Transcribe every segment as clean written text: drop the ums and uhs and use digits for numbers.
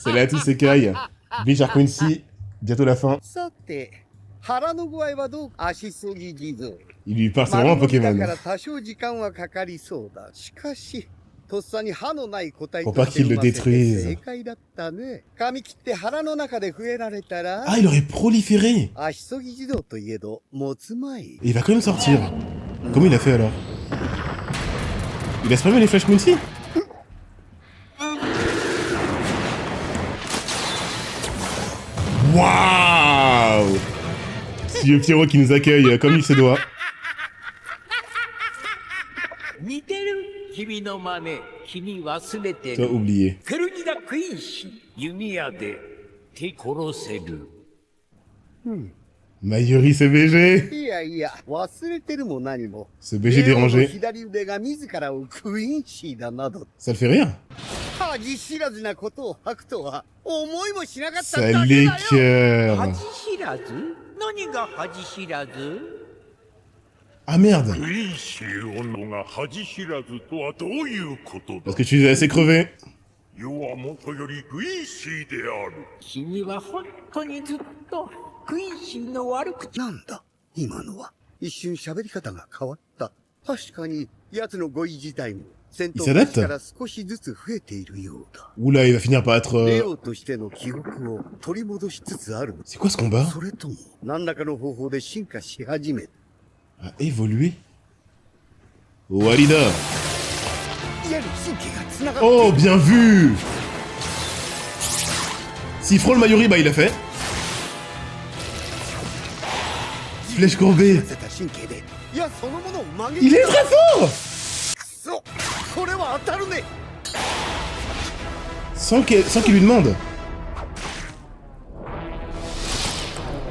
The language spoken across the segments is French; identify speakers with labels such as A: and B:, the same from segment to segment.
A: C'est là tous ces cailles. Bleach Arc Quincy, bientôt la fin.
B: さて、腹の具合はどう？足すぎ地蔵。
A: Il lui parle, c'est vraiment un
B: 丸森だ
A: Pokémon.
B: から多少時間はかかりそうだ。しかし、とっさに歯のない個体
A: Faut
B: と
A: pas
B: して
A: qu'il le
B: 生ませて
A: détruise.
B: 正解だったね。噛み切って腹の中で増えられたら、
A: Ah, il aurait proliféré.
B: 足すぎ地蔵といえど、持つまい。
A: Et il va quand même sortir. Comment il a fait alors? Il a spammé les Flash Quincy? Waouh! Vieux Pierrot qui nous accueille comme il se doit.
C: 似てる君の真似君忘れて
A: Toi
C: る
A: oublié.
C: フェルニダ・クイーン氏弓矢で手殺せる
A: Mayuri CBG.
B: いやいや、忘れてるも何も。
A: Ce BG
B: レオの
A: dérangé.
B: 左腕が自らをクイーンシーだなど、
A: Ça le fait rire?
B: 恥知らずなことを吐くとは思いもしなかった
A: Ça
B: だけだよ。
A: l'écœure.
C: 恥知らず何が恥知らず
A: Ah merde!
D: クイーンシー女が恥知らずとはどういうことだ
A: Parce que tu les as assez crevés.
D: 世はもとよりクイーンシーである
C: 君は本当にずっとクイーン氏の悪口
B: なんだ今のは。一瞬喋り方が変わった。確かに、奴の語彙自体も、戦闘開始から少しずつ増えているようだ。
A: Oula, il va finir par être...
B: レオとしての記憶を取り戻しつつあるの。
A: C'est quoi ce combat?
B: それとも、何らかの方法で進化し始め、
A: A évolué? Walida!
B: 矢に神経が繋がっている。
A: Oh, bien vu! S'il frôle Mayuri, bah il l'a fait. Flèche courbée.
B: せた神経で、矢そのものを曲げ
A: Il est très fort!
B: そうこれは当たるね。
A: Sans qu'il lui demande.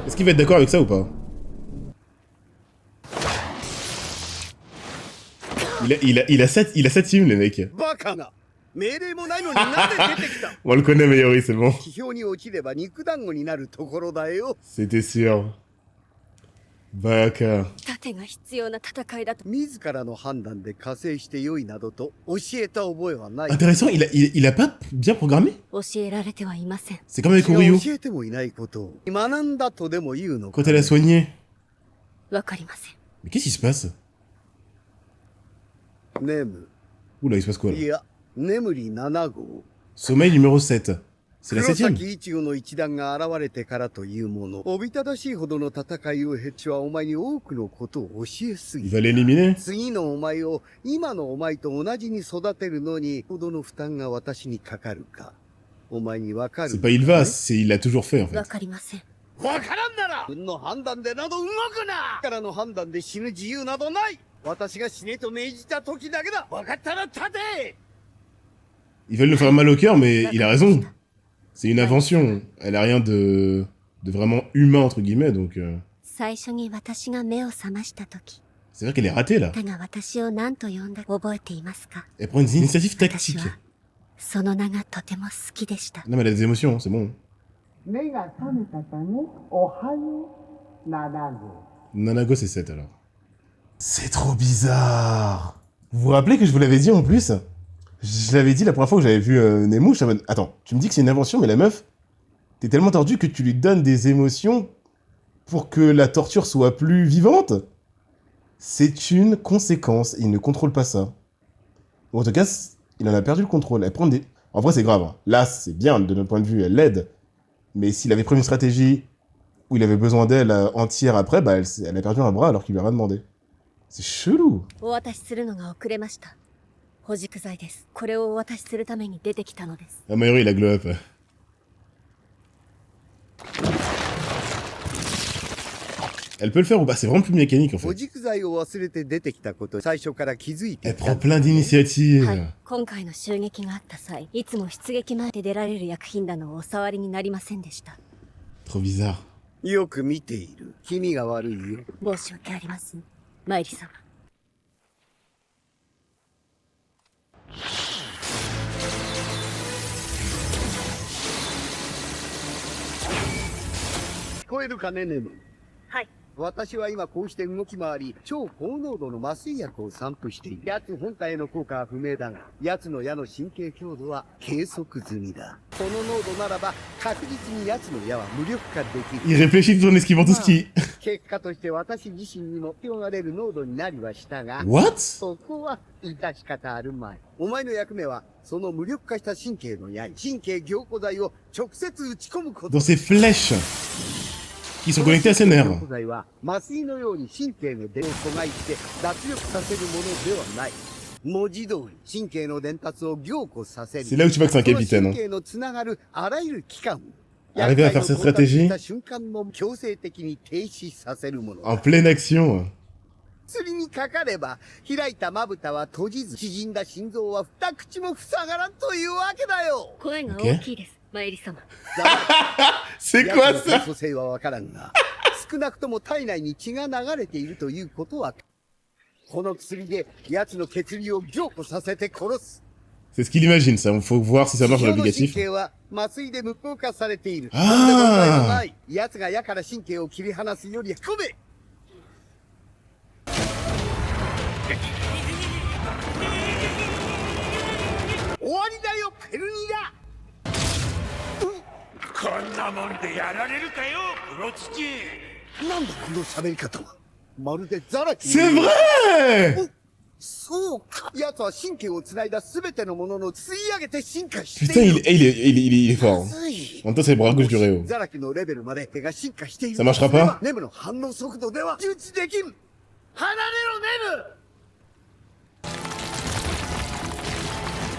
A: Est-ce qu'il va être d'accord avec ça ou pas? Il a 7 teams, les mecs.
B: バカな。命令もないのになぜ出てきた。
A: On le connaît, Mayuri, c'est bon.
B: 地表に落ちれば肉団子になるところだよ。
A: C'était sûr. Baka.
E: 盾が必要な戦いだと。
B: 自らの判断で加勢して良いなどと教えた覚えはない。
A: Intéressant, il a pas bien programmé?
E: 教えられてはいません。
A: C'est comme avec Oryu.
B: 教えてもいないことを学んだとでも言うのか。
A: Quand elle a soigné.
E: わかりません。
A: Mais qu'est-ce qui se passe?
B: ネム。
A: Oula, il se passe quoi là?
B: いや、眠り7号。
A: Sommeil numéro 7. C'est la
B: 黒
A: 7ème?
B: 崎一護の一団が現れてからというもの。おびただしいほどの戦いを経ちはお前に多くのことを教えす
A: Il
B: ぎ。
A: va l'éliminer?
B: 次のお前を今のお前と同じに育てるのにほどの負担が私にかかるか。お前にわかる。
A: C'est pas il va, c'est il l'a toujours fait en
E: わ
A: fait.
E: かりません。
B: わからんなら自分の判断でなど動くなからの判断で死ぬ自由などない私が死ねと命じた時だけだわかったら立て
A: Ils veulent nous faire mal au cœur, mais il a raison. C'est une invention. Elle a rien de vraiment humain entre guillemets, donc.
E: 最初に私が目を覚ました時、
A: C'est vrai qu'elle est ratée là.
E: 手が私を何と呼んだか覚えていますか？
A: Elle prend une initiative
E: 私
A: tactique.
E: はその名がとても好きでした。
A: Non mais elle a des émotions, c'est bon.
F: 目が覚めたかねおはよう、七号。
A: Nanago c'est 7 alors. C'est trop bizarre. Vous vous rappelez que je vous l'avais dit en plus? Je l'avais dit la première fois que j'avais vu Nemo, je savais... Attends, tu me dis que c'est une invention, mais la meuf, t'es tellement tordu que tu lui donnes des émotions pour que la torture soit plus vivante? C'est une conséquence, et il ne contrôle pas ça. Ou en tout cas, il en a perdu le contrôle. Elle prend des... En vrai, c'est grave. Hein. Là, c'est bien, de notre point de vue, elle l'aide. Mais s'il avait pris une stratégie où il avait besoin d'elle entière après, bah elle a perdu un bras alors qu'il lui a rien demandé. C'est chelou.
E: お渡しするのが遅れました。保軸剤です。これをお渡しするために出てきたのです。
A: Ah, Mayuri, il a glow up. Elle peut le faire ou pas? C'est vraiment plus mécanique en
B: 保
A: fait.
B: 軸剤を忘れて出てきたこと最初から気づいて
A: Elle
B: いた
A: prend plein d'initiatives.
E: はい。今回の襲撃があった際、いつも出撃前で出られる薬品棚をお触りになりませんでした。
A: Trop bizarre.
B: よく見ている気味が悪いよ
E: 申し訳ありません。マイリ様。
B: 聞こえるかねネム
E: はい。
B: 私は今こうして動き回り、超高濃度の麻酔薬を散布している。奴本体への効果は不明だが、奴の矢の神経強度は計測済みだ。この濃度ならば、確実に奴の矢は無力化できる。
A: Il réfléchit tout en esquivant tout ce qui...
B: 結果として私自身にも広がれる濃度になりはしたが、
A: What?
B: そこは致し方あるまい。お前の役目は、その無力化した神経の矢に神経凝固剤を直接打ち込むこと。
A: Dans ces flèches qui sont connectées à ses
B: 凝
A: nerfs.
B: 固剤は麻酔のように神経の伝を阻害して脱力させるものではない。文字通り神経の伝達を凝固させる。
A: C'est là où tu vois que c'est un
B: その
A: capitaine.
B: 神
A: Hein.
B: 経のつながるあらゆる器官を
A: Arriver à faire cette stratégie
B: した瞬間の強制的に停止させるものだ。
A: en pleine action.
B: 釣りにかかれば、開いたまぶたは閉じず、縮んだ心臓は二口も塞がらんというわけだよ。
E: 声が大きいです、マイリ様。
A: C'est
B: 奴
A: quoi
B: の
A: ça?
B: 体組成はわからんが、少なくとも体内に血が流れているということは、この薬で奴の血流を凝固させて殺す。
A: C'est ce qu'il imagine, ça. Faut voir si ça marche dans
B: 地上の神
A: l'applicatif.
B: 経は麻酔で無効化されている。
A: あー
B: なんで問題はない。奴が矢から神経を切り離すより込め。終わりだよ、ペルニガ。
D: こんなもんでやられるかよ黒土。
B: なんだこの喋り方は。まるでザラキ。
A: C'est vrai!
B: そうか。奴は神経を繋いだ全てのものの吸い上げて進化して
A: Putain,
B: いる。
A: il est fort. Hein.
B: まずい。
A: En même temps, c'est le bras gauche du Réo.
B: ザラキのレベルまで手が進化している。
A: Ça marchera pas?
B: ネムの反応速度では受知できん。離れろ、ネム。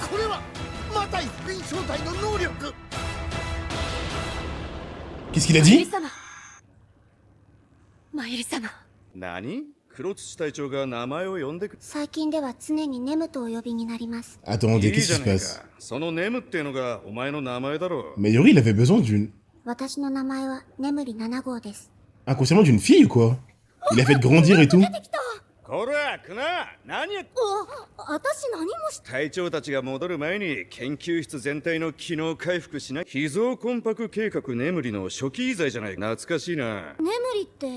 B: これはマタイ福音正体の能力。
A: Qu'est-ce qu'il a
E: マイリ
A: dit?
E: 様。マイリ様。
G: 何？黒土隊長が名前を呼んでく
H: 最近では常にネムとお呼びになります。
A: Attendez,
G: いい
A: qu'est-ce
G: じ
A: qui
G: ゃ
A: se
G: ねえ
A: passe?
G: か。そのネムっていうのがお前の名前だろ。
A: Mais Yori, il avait besoin d'une...
H: 私の名前は眠り7号です。
A: Inconsciemment d'une fille ou quoi? Il a fait grandir et tout?
G: こら、クナ、何や。
H: 私何もし
G: 隊長たちが戻る前に研究室全体の機能回復しない秘蔵魂魄計画眠りの初期遺材じゃない。懐かしいな。
H: 眠りって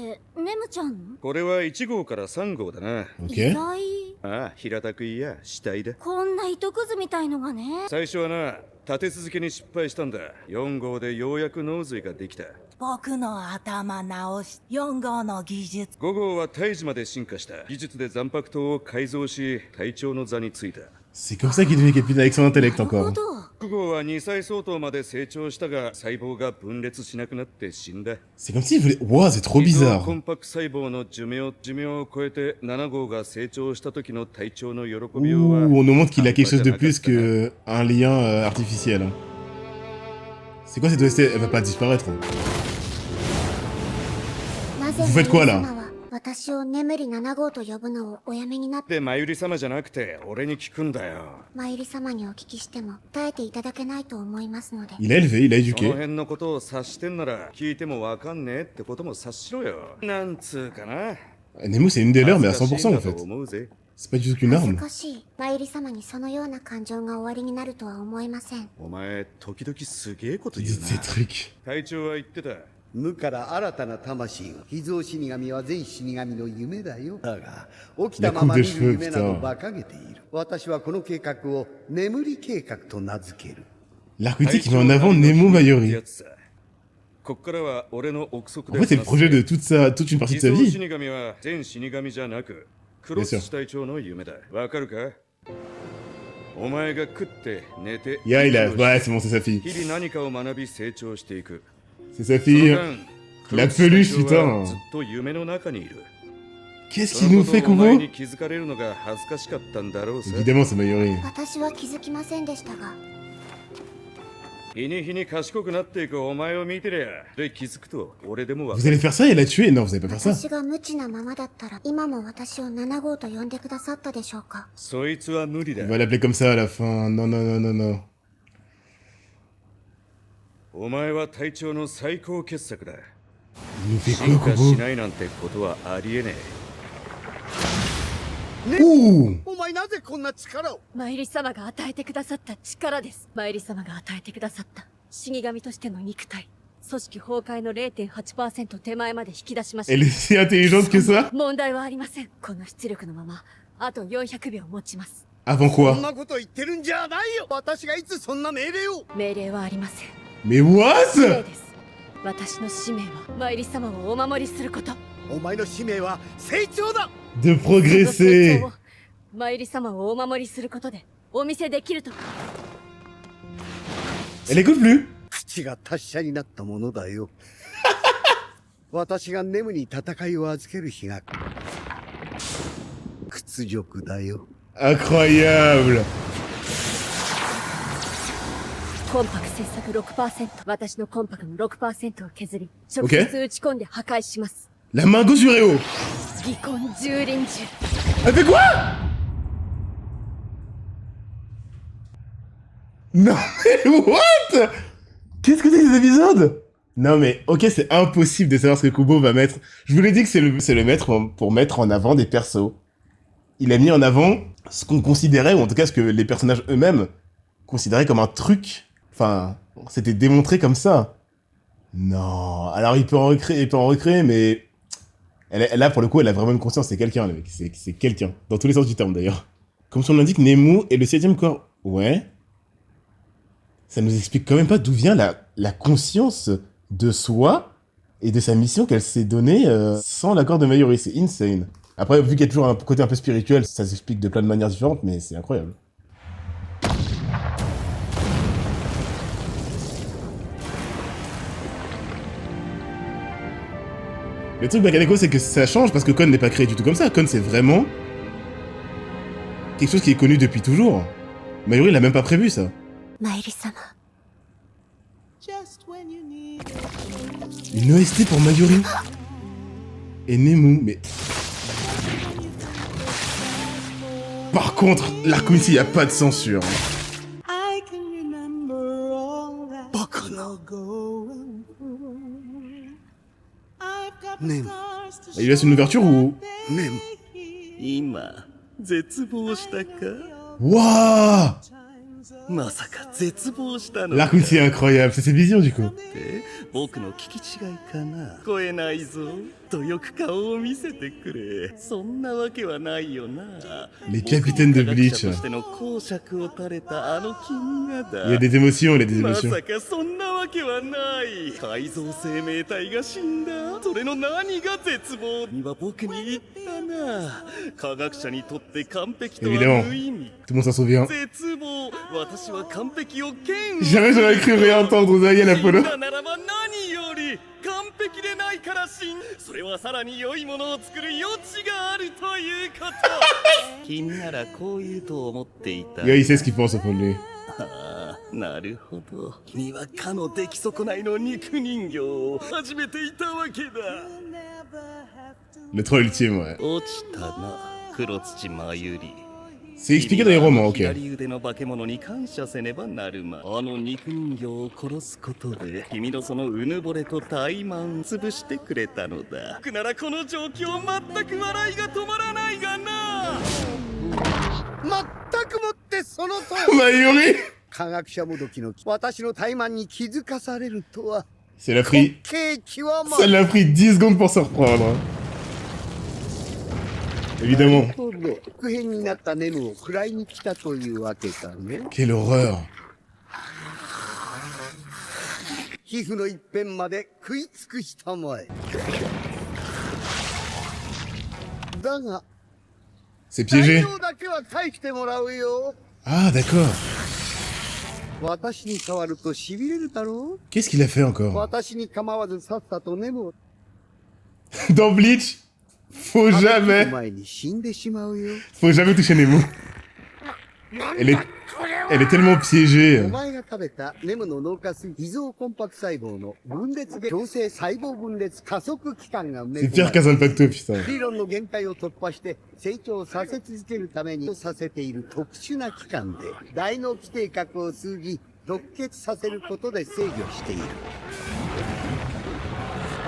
H: ネムちゃんの
G: これは1号から3号だな。
H: 遺
A: Ok.
H: 材
G: ああ、平たく言いや死体だ。
H: こんな糸くずみたいのがね。
G: 最初はな、立て続けに失敗したんだ。4号でようやく脳髄ができた。
I: 僕の頭直し4号の技術
G: 5号は胎児まで進化した技術で残白糖を改造し隊長の座についた。
A: C'est comme ça qu'il devient capitaine avec son intellect
H: なるほ
A: encore.
H: ど。
G: 6号は2歳相当まで成長したが細胞が分裂しなくなって死んだ。
A: C'est comme s'il voulait... Ouah, c'est trop
G: 秘蔵
A: bizarre.
G: 魂魄細胞の寿命を超えて7号が成長した時の隊長の喜びようは
A: Ouh, on nous montre qu'il a quelque chose de plus qu'un lien artificiel. Hein. C'est quoi cette OST? Elle va pas disparaître. Hein.
H: なぜ
A: Vous faites quoi, là?
H: マユリ様は私を眠り7号と呼ぶのをおやめになって、
G: で、まゆり様じゃなくて俺に聞くんだよ。
H: マユリ様にお聞きしても耐えていただけないと思いますので。
A: Il a élevé, il a
G: その
A: éduqué.
G: 辺のことを察してんなら聞いてもわかんねえってことも察しろよ。なんつうかな。
A: Nemo, c'est une des leurs, mais à 100% en
G: 恥ずかしいんだ
A: fait.
G: と思うぜ。
A: C'est pas du tout qu'une
H: 恥ず
A: arme.
H: かしい。マユリ様にそのような感情がおありになるとは思えません。
G: お前、時々すげえこと
A: Il
G: 言
A: dit
G: う
A: ces
G: な。
A: trucs.
G: 隊長は言ってた。
B: 無から新たな魂が。秘蔵死神は全死神の夢だよ。だが、起きたまま見る夢など馬鹿げている。私はこの計画を眠り計画と名付ける。
A: L'arc qui met en avant Nemo Mayori.
G: こっからは俺の憶測
A: En
G: で
A: fait, c'est le projet de toute une partie de sa
G: 秘蔵
A: vie.
G: 死神は全死神じゃなく、黒土隊長の夢だ。わかるか？お前が食って寝て。
A: Yeah, il a... Ouais, c'est bon, c'est sa fille.
G: 日々何かを学び成長していく。
A: C'est sa
G: その
A: fille.
G: 間
A: La peluche,
G: 黒土隊長は
A: putain.
G: ずっと夢の中にいる。
A: Qu'est-ce
G: そ
A: qu'il
G: の
A: nous
G: こと
A: fait,
G: をお前
A: Kubo?
G: に気づかれるのが恥ずかしかったんだろうさ。
A: Évidemment, c'est Mayori.
H: 私は気づきませんでしたが、
G: 日に日に賢くなっていくお前を見てりゃ、で気づくと俺でもわか
A: Vous allez
G: る。
A: faire ça et la tuer? Non, vous allez pas faire ça.
H: 私が無知なままだったら、今も私を7号と呼んでくださったでしょうか。
G: そいつは無理だ
A: On。va l'appeler comme ça à la fin. Non, non, non, non, non.
G: お前は隊長の最高傑作だ。
A: Il nous fait
G: 進
A: quoi,
G: 化し
A: Kubo?
G: ないなんてことはありえね
A: Ouh!
B: お前なぜこんな力を。
E: マイリ様が与えてくださった力です。マイリ様が与えてくださった死神としての肉体。組織崩壊の 0.8% 手前まで引き出しました。
A: Elle est si intelligente que ça?
E: 問題はありません。この出力のままあと400秒持ちます。
A: Avant
B: そん
A: quoi?
B: なこと言ってるんじゃないよ。私がいつそんな命令を。
E: 命令はありません。
A: Mais
E: 命令
A: what?
E: です。私の使命はマイリ様をお守りすること。
B: お前の使命は成長だ。
A: De
E: その成
A: progresser.
E: 長をマイリ様をお守りすることでお見せできると。
A: Elle écoute plus?
B: 口が達者になったものだよ。私がネムに戦いを預ける日が屈辱だよ。
A: Incroyable.
E: コンパク切削 6%、私のコンパクの 6% を削り、直接打ち込んで破壊します。
A: La main gauche du Réo.
E: 技根蹂躙銃。
A: Elle fait quoi? Non mais what? Qu'est-ce que c'est que ces épisodes? Non mais ok, c'est impossible de savoir ce que Kubo va mettre. Je vous l'ai dit que c'est le maître pour mettre en avant des persos. Il a mis en avant ce qu'on considérait, ou en tout cas ce que les personnages eux-mêmes considéraient comme un truc. Enfin, c'était démontré comme ça. Non, alors il peut en recréer, mais... Là, pour le coup, elle a vraiment une conscience, c'est quelqu'un, le mec. C'est quelqu'un. Dans tous les sens du terme, d'ailleurs. Comme son l'indique, Nemu est le 7ème corps. Ouais. Ça nous explique quand même pas d'où vient la conscience de soi et de sa mission qu'elle s'est donnée sans l'accord de Mayuri. C'est insane. Après, vu qu'il y a toujours un côté un peu spirituel, ça s'explique de plein de manières différentes, mais c'est incroyable. Le truc Bakaneko, c'est que ça change parce que Kon n'est pas créé du tout comme ça. Kon, c'est vraiment quelque chose qui est connu depuis toujours. Mayuri, il a même pas prévu ça.
E: マイリ様。
A: Une OST pour Mayuri. Et Nemu, mais... Par contre, l'arc ici, il n'y a pas de censure.
B: バカな。ネム、
A: Il laisse une ouverture ou...
B: ネム。
G: 今絶望したか。
A: Wouah!
G: まさか絶望したのか。
A: L'arc ici est incroyable, c'est ses visions du coup.
G: 僕の聞き違いかな。聞こえないぞとよく顔を見せてくれ。そんなわけはないよな。
A: Les capitaines de
G: 科学
A: Bleach.
G: 者としての公爵を垂れたあの君がだ。
A: Il y a des émotions, il y a des
G: ま
A: émotions.
G: さかそんなわけはない。改造生命体が死んだ。それの何が絶望には僕に言ったな。科学者にとって完璧とは
A: Évidemment.
G: 無意味。
A: Tout le monde s'en souvient.
G: 絶望。私は完璧を嫌悪。
A: Jamais j'aurais cru réentendre Zayen Apollo.
G: 死んだならば何より完璧でないから死ん。それはさらに良いものを作る余地があるということ。君ならこう言うと思っていた。
A: Le gars, il sait ce qu'il pense au fond de lui.
G: ああ、なるほど。君はかの出来損ないの肉人形を始めていたわけだ。
A: Le troll ultime, ouais.
G: 落ちたな、黒土まゆり。
A: C'est expliqué dans les romans, ok.
G: 左腕の化け物に感謝せねばなるま。あの肉人形を殺すことで、君のそのうぬぼれと怠慢潰してくれたのだ。僕ならこの状況全く笑いが止まらないがな。
B: 全くもってその通り。
A: Mayuri!
B: 科学者もどきの私の怠慢に気づかされるとは。
A: Ça l'a pris...
B: 滑稽極ま
A: Ça l'a pris 10 secondes pour se reprendre. Évidemment.
B: 副変になったネムを食らいに来たというわけだね。
A: Quelle horreur.
B: 皮膚の一辺まで食い尽くしたまえ。だが、
A: C'est
B: 材
A: piégé.
B: 料だけは返してもらうよ。
A: Ah, d'accord.
B: 私に変わると痺れるだろう。
A: Qu'est-ce qu'il a fait encore?
B: 私に構わずさっさとネムを
A: Dans Bleach, faut
B: 食べきる
A: jamais...
B: 前に死んでしまうよ。
A: Faut jamais toucher Nemu. Elle est tellement
B: お
A: piégée.
B: 前が食べたネムの脳下垂偽造コンパク細胞の分裂強制細胞分裂加速器官が埋め
A: C'est
B: 込
A: pire
B: まれ
A: qu'Azanpacto, putain.
B: 理論の限界を突破して成長させ続けるためにさせている特殊な器官で大脳基底核を数字独結させることで制御している。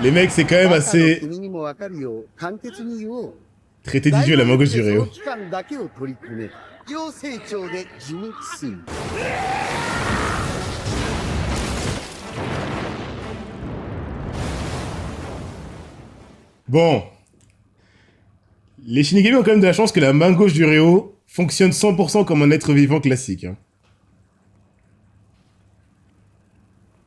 A: Les mecs, c'est quand même
B: バカの
A: assez
B: 君にもわかるよう簡潔に言おう。
A: traité d'idiot la main gauche du
B: そ
A: Réo.
B: の器官だけを取り組め要成長で地肉水。
A: Bon. Les Shinigami ont quand même de la chance que la main gauche du Ryo fonctionne 100% comme un être vivant classique. Hein.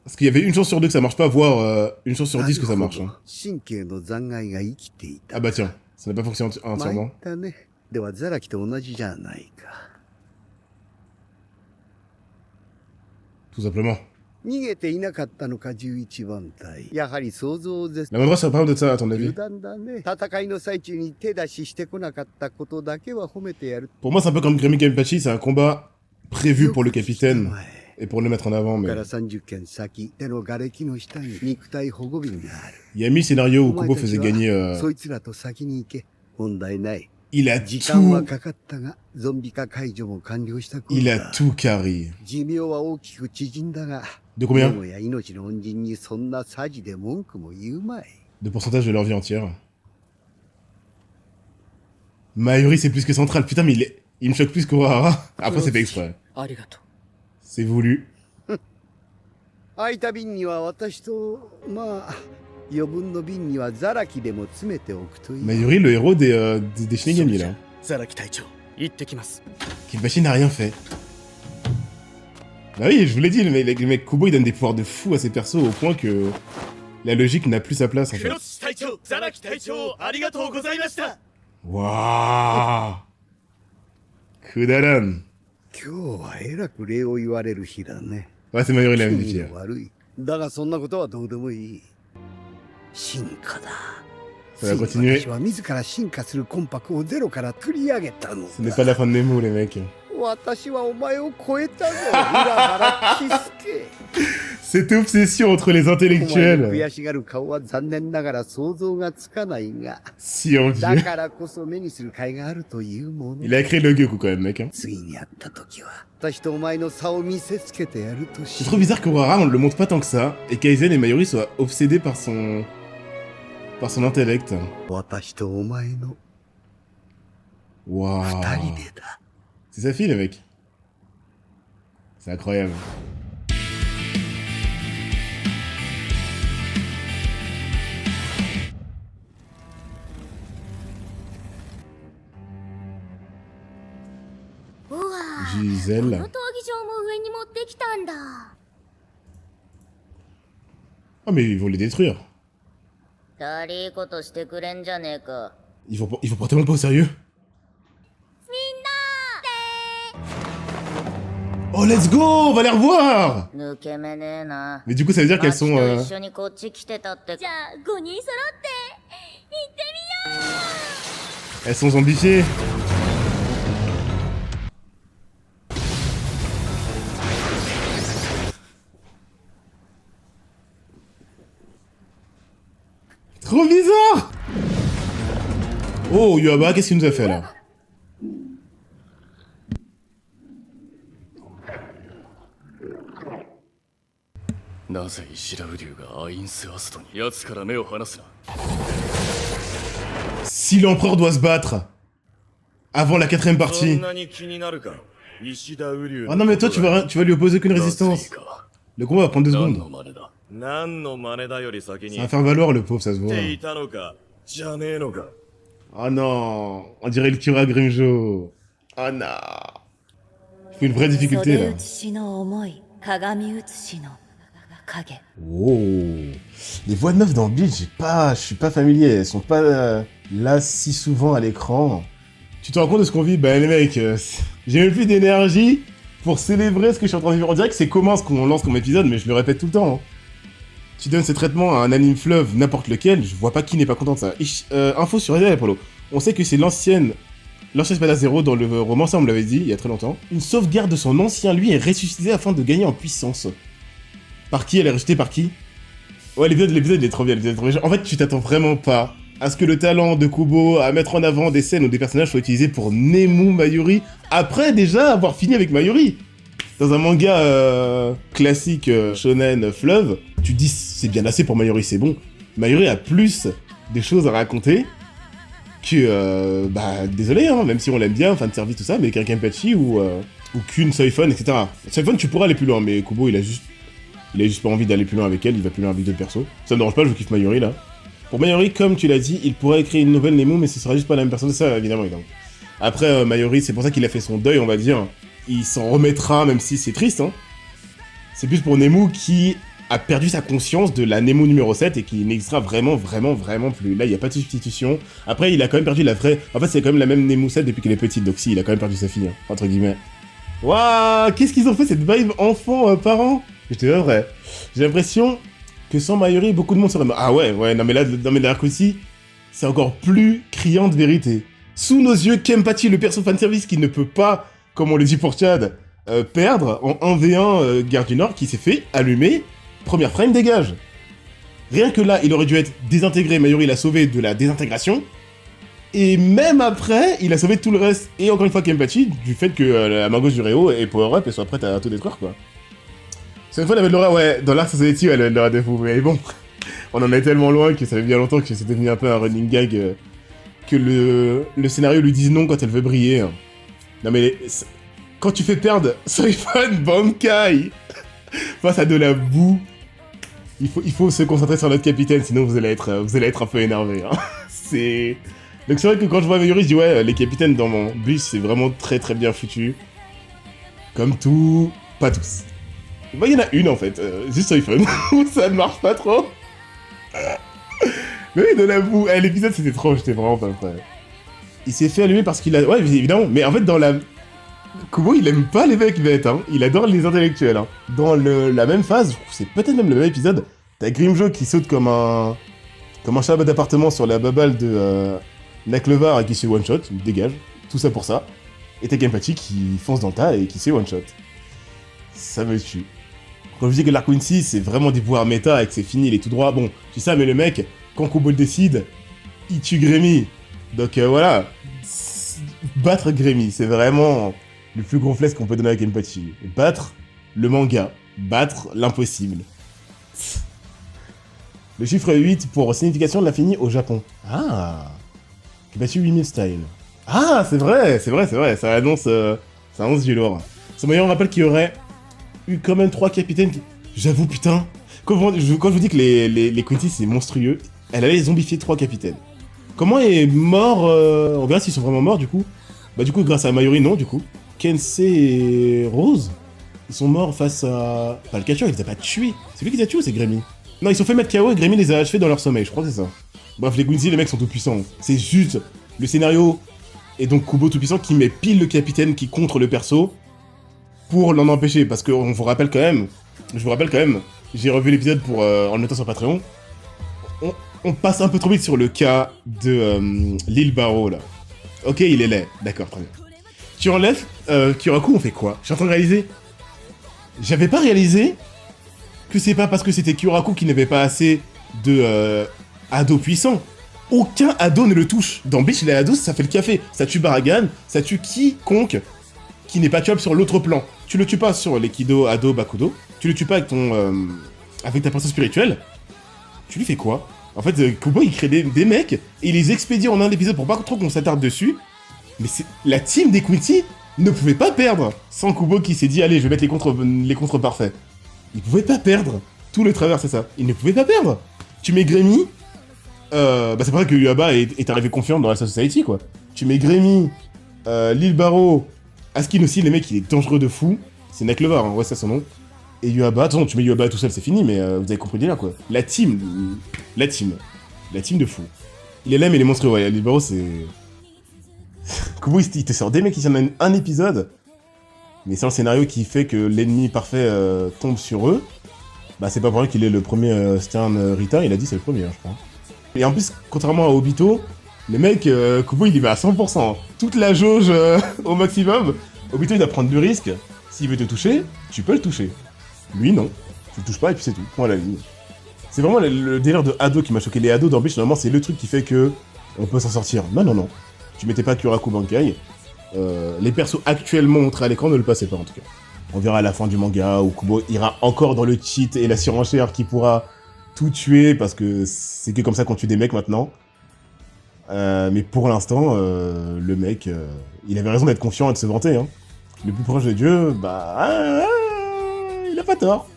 A: Parce qu'il y avait une chance sur deux que ça marche pas, voire une chance sur 10 que ça marche. Hein. Ah bah tiens, ça n'a pas fonctionné entièrement. Tout simplement. La main droite, ça parle de ça, à ton avis? Pour moi, c'est un peu comme Grémy Kenpachi, c'est un combat prévu pour le capitaine et pour le mettre en avant, mais... Il y a 1000 scénarios où Kubo faisait gagner... Il a tout... Il a tout carré. De combien? De pourcentage de leur vie entière. Mayuri, c'est plus que central. Putain, mais il me choque plus qu'Urahara. Après, c'est fait exprès. C'est voulu. Mayuri, le héros des Shinigami, là. Kenpachi n'a rien fait. Bah oui, je vous l'ai dit, le mec Kubo, il donne des pouvoirs de fou à ses persos au point que la logique n'a plus sa place, en fait. Waouh. Kudaran. Ouais, c'est Mayuri la modifiée. Ça va continuer. Ce n'est pas la fin de Nemo, les mecs. Cette obsession entre les intellectuels. Si envieux. Il a créé le Gyoku quand même, mec. Hein. C'est trop bizarre qu'Urahara, on ne le montre pas tant que ça, et qu'Aizen et Mayuri soient obsédés par son intellect. Waouh. C'est sa fille, le mec. C'est incroyable. Gisèle. Oh mais ils vont les détruire. Ils vont pas tellement pas au sérieux. Oh let's go, on va les revoir. Mais du coup ça veut dire qu'elles sont... Elles sont zombifiées. Trop bizarre. Oh, Yuaba, qu'est-ce qu'il nous a fait là? Si l'empereur doit se battre avant la 4ème partie. Ah non mais toi tu vas lui opposer aucune résistance. Le combat va prendre 2 secondes. Ça va faire valoir le pauvre, ça se voit. Oh non, on dirait le Kira Grimjo. Oh non. Il faut une vraie difficulté là. Oh. Les voix de meufs dans Bleach, je suis pas familier, elles sont pas là si souvent à l'écran. Tu te rends compte de ce qu'on vit? Bah les mecs, j'ai même plus d'énergie pour célébrer ce que je suis en train de vivre. On dirait que c'est commun ce qu'on lance comme épisode, mais je le répète tout le temps. Hein. Tu donnes ce traitement à un anime fleuve, n'importe lequel, je vois pas qui n'est pas content de ça. Info sur Eden Apollo. On sait que c'est l'ancienne Spada Zero dans le roman, ça on me l'avait dit il y a très longtemps. Une sauvegarde de son ancien lui est ressuscitée afin de gagner en puissance. Par qui? Elle est ressuscitée par qui? Ouais, l'épisode il est trop bien, En fait, tu t'attends vraiment pas à ce que le talent de Kubo à mettre en avant des scènes ou des personnages soit utilisé pour Nemu Mayuri, après déjà avoir fini avec Mayuri. Dans un manga classique shonen fleuve, tu dis c'est bien assez pour Mayuri, c'est bon. Mayuri a plus des choses à raconter que, désolé, hein, même si on l'aime bien, fan de service, tout ça, mais qu'un Kenpachi ou qu'une Soifon, etc. Soifon, tu pourras aller plus loin, mais Kubo, il a juste pas envie d'aller plus loin avec elle, il va plus loin avec d'autres persos. Ça me dérange pas, je kiffe Mayuri, là. Pour Mayuri, comme tu l'as dit, il pourrait créer une nouvelle Nemu, mais ce sera juste pas la même personne, ça, évidemment, évidemment. Après, Mayuri, c'est pour ça qu'il a fait son deuil, on va dire. Il s'en remettra, même si c'est triste, hein. C'est plus pour Nemu qui a perdu sa conscience de la Nemu numéro 7 et qui n'existera vraiment plus. Là, il n'y a pas de substitution. Après, il a quand même perdu la vraie... En fait, c'est quand même la même Nemu 7 depuis qu'elle est petite, donc si, il a quand même perdu sa fille, hein, entre guillemets. Waouh, qu'est-ce qu'ils ont fait, cette vibe enfant-parent? J'étais vrai. J'ai l'impression que sans Mayuri, beaucoup de monde serait... Ah ouais, non mais là, dans mes dark aussi, c'est encore plus criant de vérité. Sous nos yeux, Kenpachi, le perso fanservice qui ne peut pas, comme on le dit pour Chad, perdre en 1v1 Garde du Nord, qui s'est fait allumer, première frame, dégage. Rien que là, il aurait dû être désintégré, Mayuri l'a sauvé de la désintégration, et même après, il a sauvé tout le reste. Et encore une fois, Kenpachi, du fait que la main gauche du Réo est power-up et soit prête à tout détruire, quoi. C'est une fois, la belle Laura, ouais, dans l'Arc Society, elle l'aura défaut, mais bon, on en est tellement loin que ça fait bien longtemps que c'est devenu un peu un running gag que le scénario lui dise non quand elle veut briller. Hein. Non mais, quand tu fais perdre Soifan Bankai face à de la boue, il faut se concentrer sur notre capitaine, sinon vous allez être un peu énervé. Hein. C'est... Donc c'est vrai que quand je vois Mayuri, je dis ouais, les capitaines dans mon bus, c'est vraiment très bien foutu. Comme tout, pas tous. Bah, il y en a une en fait, juste Soifan, où ça ne marche pas trop. Mais oui, de la boue, l'épisode c'était trop, j'étais vraiment pas prêt. Il s'est fait allumer parce qu'il a... Ouais, évidemment, mais en fait dans la... Kubo, il aime pas les mecs bêtes, hein. Il adore les intellectuels, hein. Dans la même phase, c'est peut-être même le même épisode, t'as Grimjo qui saute comme un chat d'appartement sur la babale de Naklevar et qui se one-shot, il dégage, tout ça pour ça. Et t'as Kenpachi qui fonce dans le tas et qui se one-shot. Ça me tue. Quand je dis que l'Arc Quincy, c'est vraiment des pouvoirs méta et que c'est fini, il est tout droit, bon, tu sais, mais le mec, quand Kubo le décide, il tue Grémy. Donc voilà, battre Grémy, c'est vraiment le plus gros flex qu'on peut donner à Kenpachi. Battre le manga, battre l'impossible. Le chiffre 8 pour signification de l'infini au Japon. Ah, Kenpachi 8000 style. Ah, c'est vrai, ça annonce du lourd. Ça me rappelle qu'il y aurait eu quand même 3 capitaines qui... J'avoue, putain, quand je vous dis que les Quincy c'est monstrueux, elle allait zombifier 3 capitaines. Comment est mort on verra s'ils sont vraiment morts du coup. Bah du coup grâce à Mayuri non du coup. Kensei et Rose, ils sont morts face à... Enfin le catcheur il les a pas tués. C'est lui qui les a tués ou c'est Grémy? Non ils sont fait mettre KO et Grémy les a achevés dans leur sommeil, je crois que c'est ça. Bref les Quincy les mecs sont tout puissants. C'est juste le scénario et donc Kubo tout puissant qui met pile le capitaine qui contre le perso pour l'en empêcher. Parce que je vous rappelle quand même, j'ai revu l'épisode pour en le mettant sur Patreon. On passe un peu trop vite sur le cas de Lil Barrow, là. Ok, il est laid. D'accord, très bien. Tu enlèves Kyoraku, on fait quoi? Je suis en train de réaliser. J'avais pas réalisé que c'est pas parce que c'était Kyoraku qui n'avait pas assez de ados puissants. Aucun ado ne le touche. Dans Bleach, les ados, ça fait le café. Ça tue Baragan, ça tue quiconque qui n'est pas tuable sur l'autre plan. Tu le tues pas sur les Kido, Ado, Bakudo. Tu le tues pas avec avec ta personne spirituelle. Tu lui fais quoi? En fait, Kubo, il crée des mecs, et il les expédie en un épisode pour pas trop qu'on s'attarde dessus. Mais la team des Quincy ne pouvait pas perdre sans Kubo qui s'est dit, allez, je vais mettre les contres parfaits. Il pouvait pas perdre. Tout le travers, c'est ça. Il ne pouvait pas perdre. Tu mets Grémy, bah c'est pour ça que Yuaba est arrivé confiant dans la Society, quoi. Tu mets Grémy, Lil Barrow, Askin aussi, les mecs, il est dangereux de fou. C'est Naklevar, hein, ouais, c'est son nom. Et Yuaba, attention, tu mets Yuaba tout seul, c'est fini, mais vous avez compris là, quoi. La team de fou. Il est là, mais il est monstrueux, ouais. Lil Barrow, c'est... Kubo, il te sort des mecs qui s'en un épisode, mais c'est un scénario qui fait que l'ennemi parfait tombe sur eux. Bah, c'est pas pour rien qu'il est le premier Stern Rita, il a dit c'est le premier, hein, je crois. Et en plus, contrairement à Obito, le mec, Kubo, il y va à 100%. Toute la jauge au maximum. Obito, il doit prendre du risque. S'il veut te toucher, tu peux le toucher. Lui, non. Tu le touches pas et puis c'est tout. Point à la ligne. C'est vraiment le délire de ado qui m'a choqué. Les ados dans Bleach, normalement, c'est le truc qui fait que on peut s'en sortir. Non. Tu mettais pas Kyoraku Bankai. Les persos actuellement montrés à l'écran ne le passaient pas, en tout cas. On verra à la fin du manga où Kubo ira encore dans le cheat et la surenchère qui pourra tout tuer parce que c'est que comme ça qu'on tue des mecs maintenant. Mais pour l'instant, le mec, il avait raison d'être confiant et de se vanter. Hein. Le plus proche de Dieu, bah... il a pas tort.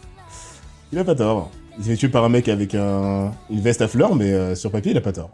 A: Il s'est fait tuer par un mec avec une veste à fleurs, mais sur papier, il a pas tort.